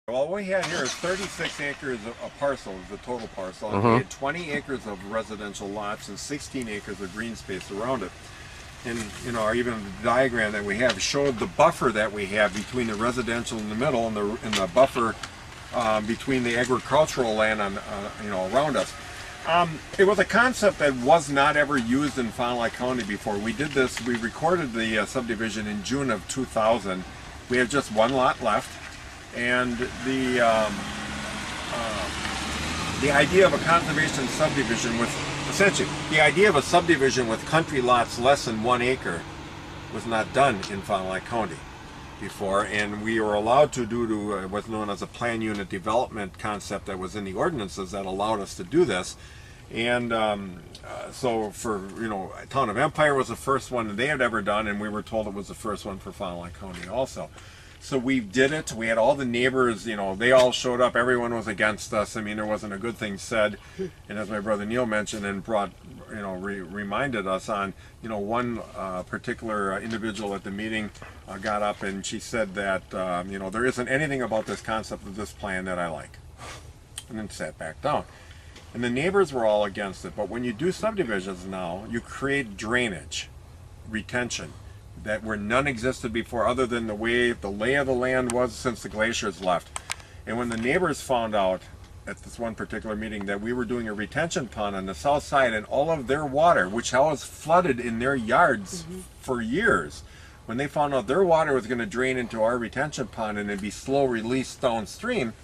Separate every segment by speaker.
Speaker 1: Well, what we had here is 36 acres of a parcel, is the total parcel. And we had 20 acres of residential lots and 16 acres of green space around it. And even the diagram that we have showed the buffer that we have between the residential in the middle and the buffer between the agricultural land on around us. It was a concept that was not ever used in Fond du Lac County before. We did this. We recorded the subdivision in June of 2000. We have just one lot left. And the idea of a conservation subdivision with, essentially, the idea of a subdivision with country lots less than 1 acre was not done in Fond du Lac County before, and we were allowed to do what's known as a plan unit development concept that was in the ordinances that allowed us to do this. And so for, Town of Empire was the first one that they had ever done, and we were told it was the first one for Fond du Lac County also. So we did it. We had all the neighbors, they all showed up. Everyone was against us. I mean, there wasn't a good thing said. And as my brother Neal mentioned and brought, reminded us on, one particular individual at the meeting got up and she said that, there isn't anything about this concept of this plan that I like. And then sat back down. And the neighbors were all against it. But when you do subdivisions now, you create drainage, retention, that where none existed before other than the way the lay of the land was since the glaciers left. And when the neighbors found out at this one particular meeting that we were doing a retention pond on the south side and all of their water, which was flooded in their yards for years, when they found out their water was going to drain into our retention pond and it'd be slow release downstream,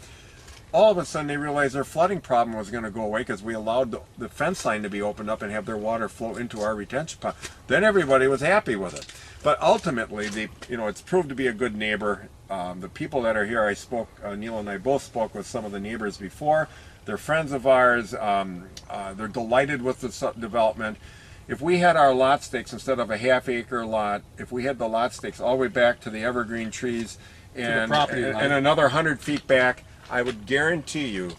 Speaker 1: all of a sudden they realized their flooding problem was going to go away because we allowed the fence line to be opened up and have their water flow into our retention pond. Then everybody was happy with it. But ultimately, it's proved to be a good neighbor. The people that are here, Neal and I both spoke with some of the neighbors before. They're friends of ours. They're delighted with the development. If we had our lot stakes instead of a half-acre lot, if we had the lot stakes all the way back to the evergreen trees and another 100 feet back, I would guarantee you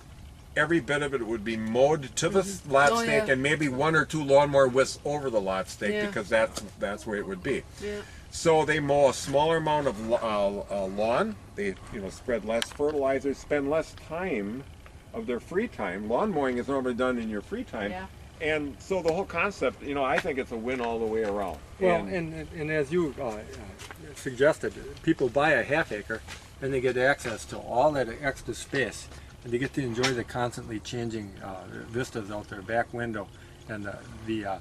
Speaker 1: every bit of it would be mowed to the lot stake and maybe 1 or 2 lawnmower whisks over the lot stake because that's where it would be. Yeah. So they mow a smaller amount of lawn. They spread less fertilizer, spend less time of their free time. Lawn mowing is normally done in your free time. Yeah. And so the whole concept, I think it's a win all the way around.
Speaker 2: Well, and as you suggested, people buy a half acre and they get access to all that extra space. And they get to enjoy the constantly changing vistas out their back window, and the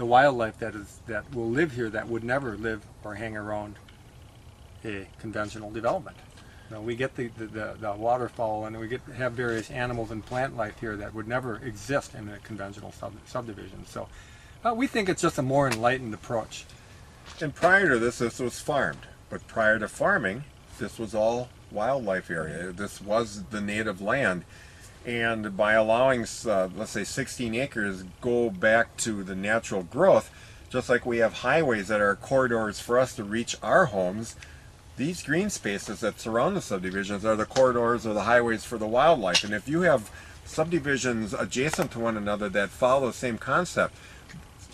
Speaker 2: wildlife that will live here that would never live or hang around a conventional development. We get the waterfowl, and we get to have various animals and plant life here that would never exist in a conventional subdivision. So we think it's just a more enlightened approach.
Speaker 1: And prior to this was farmed, but prior to farming, this was all wildlife area. This was the native land, and by allowing let's say 16 acres go back to the natural growth, just like we have highways that are corridors for us to reach our homes, these green spaces that surround the subdivisions are the corridors or the highways for the wildlife. And if you have subdivisions adjacent to one another that follow the same concept,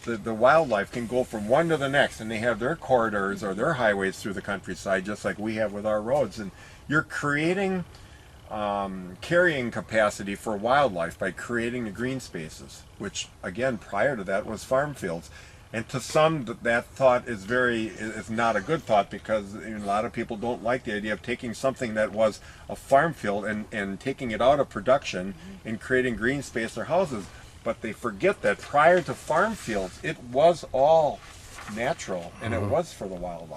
Speaker 1: the wildlife can go from one to the next, and they have their corridors or their highways through the countryside, just like we have with our roads. And you're creating carrying capacity for wildlife by creating the green spaces, which again prior to that was farm fields. And to some, that thought is not a good thought, because a lot of people don't like the idea of taking something that was a farm field and taking it out of production and creating green space or houses. But they forget that prior to farm fields, it was all natural, and it was for the wildlife.